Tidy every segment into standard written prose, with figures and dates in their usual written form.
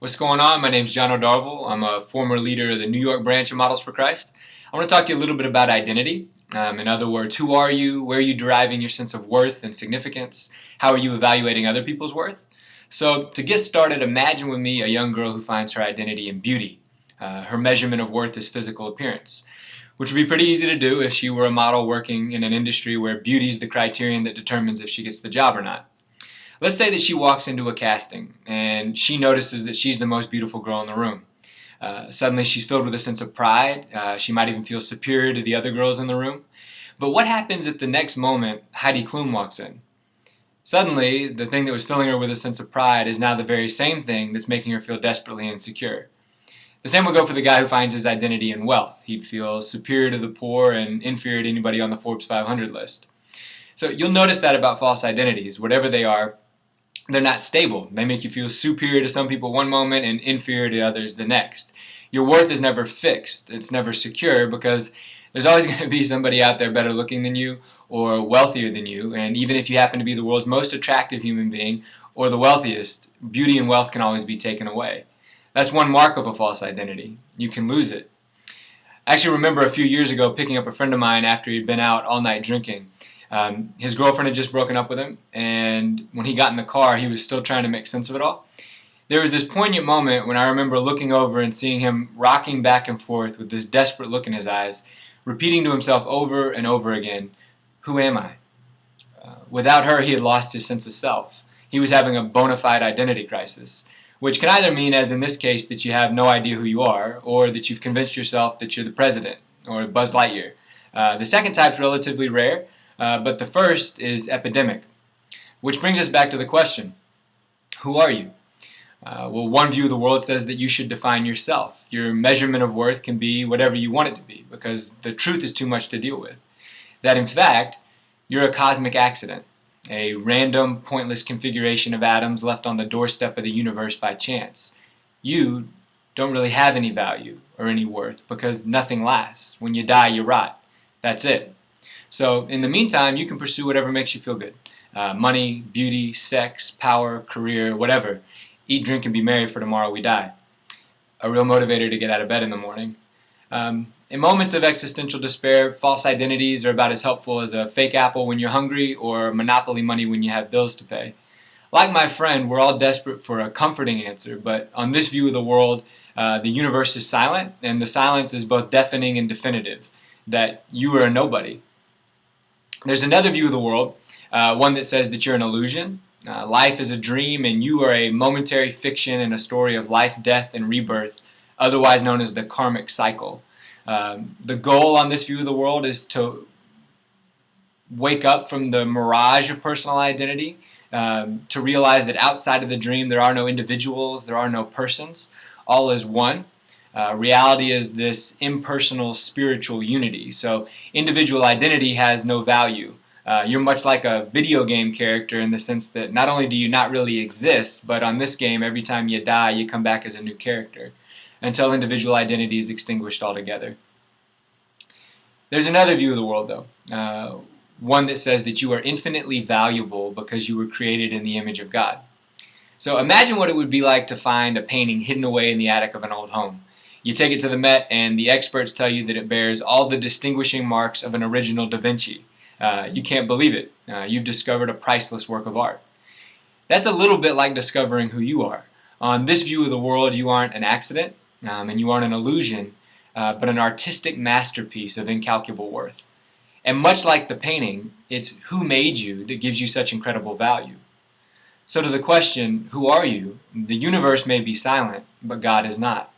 What's going on? My name is John O'Darville. I'm a former leader of the New York branch of Models for Christ. I want to talk to you a little bit about identity. In other words, who are you? Where are you deriving your sense of worth and significance? How are you evaluating other people's worth? So, to get started, imagine with me a young girl who finds her identity in beauty. Her measurement of worth is physical appearance, which would be pretty easy to do if she were a model working in an industry where beauty is the criterion that determines if she gets the job or not. Let's say that she walks into a casting and she notices that she's the most beautiful girl in the room. Suddenly she's filled with a sense of pride. She might even feel superior to the other girls in the room. But what happens if the next moment Heidi Klum walks in? Suddenly, the thing that was filling her with a sense of pride is now the very same thing that's making her feel desperately insecure. The same would go for the guy who finds his identity in wealth. He'd feel superior to the poor and inferior to anybody on the Forbes 500 list. So you'll notice that about false identities, whatever they are, they're not stable. They make you feel superior to some people one moment and inferior to others the next. Your worth is never fixed. It's never secure because there's always going to be somebody out there better looking than you or wealthier than you. And even if you happen to be the world's most attractive human being or the wealthiest, beauty and wealth can always be taken away. That's one mark of a false identity. You can lose it. I actually remember a few years ago picking up a friend of mine after he'd been out all night drinking. His girlfriend had just broken up with him, and when he got in the car, he was still trying to make sense of it all. There was this poignant moment when I remember looking over and seeing him rocking back and forth with this desperate look in his eyes, repeating to himself over and over again, "Who am I?" Without her, he had lost his sense of self. He was having a bona fide identity crisis, which can either mean, as in this case, that you have no idea who you are, or that you've convinced yourself that you're the president, or Buzz Lightyear. The second type's relatively rare, but the first is epidemic. Which brings us back to the question, who are you? Well, one view of the world says that you should define yourself. Your measurement of worth can be whatever you want it to be, because the truth is too much to deal with. That in fact, you're a cosmic accident, a random, pointless configuration of atoms left on the doorstep of the universe by chance. You don't really have any value or any worth, because nothing lasts. When you die, you rot. That's it. So in the meantime, you can pursue whatever makes you feel good. Money, beauty, sex, power, career, whatever. Eat, drink, and be merry, for tomorrow we die. A real motivator to get out of bed in the morning. In moments of existential despair, false identities are about as helpful as a fake apple when you're hungry or Monopoly money when you have bills to pay. Like my friend, we're all desperate for a comforting answer, but on this view of the world, the universe is silent, and the silence is both deafening and definitive, that you are a nobody. There's another view of the world, one that says that you're an illusion. Life is a dream and you are a momentary fiction in a story of life, death, and rebirth, otherwise known as the karmic cycle. The goal on this view of the world is to wake up from the mirage of personal identity, to realize that outside of the dream there are no individuals, there are no persons, all is one. Reality is this impersonal spiritual unity. So individual identity has no value. You're much like a video game character in the sense that not only do you not really exist, but on this game, every time you die, you come back as a new character until individual identity is extinguished altogether. There's another view of the world, though, one that says that you are infinitely valuable because you were created in the image of God. So imagine what it would be like to find a painting hidden away in the attic of an old home. You take it to the Met, and the experts tell you that it bears all the distinguishing marks of an original Da Vinci. You can't believe it. You've discovered a priceless work of art. That's a little bit like discovering who you are. On this view of the world, you aren't an accident, and you aren't an illusion, but an artistic masterpiece of incalculable worth. And much like the painting, it's who made you that gives you such incredible value. So to the question, who are you? The universe may be silent, but God is not.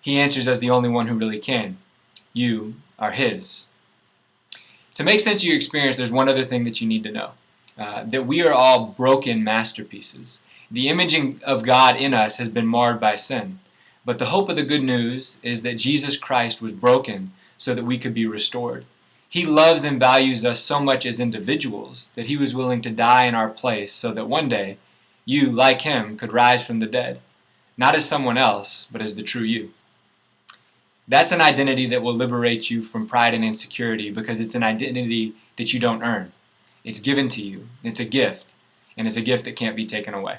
He answers as the only one who really can. You are His. To make sense of your experience, there's one other thing that you need to know. That we are all broken masterpieces. The imaging of God in us has been marred by sin. But the hope of the good news is that Jesus Christ was broken so that we could be restored. He loves and values us so much as individuals that He was willing to die in our place so that one day you, like Him, could rise from the dead. Not as someone else, but as the true you. That's an identity that will liberate you from pride and insecurity because it's an identity that you don't earn. It's given to you. It's a gift, and it's a gift that can't be taken away.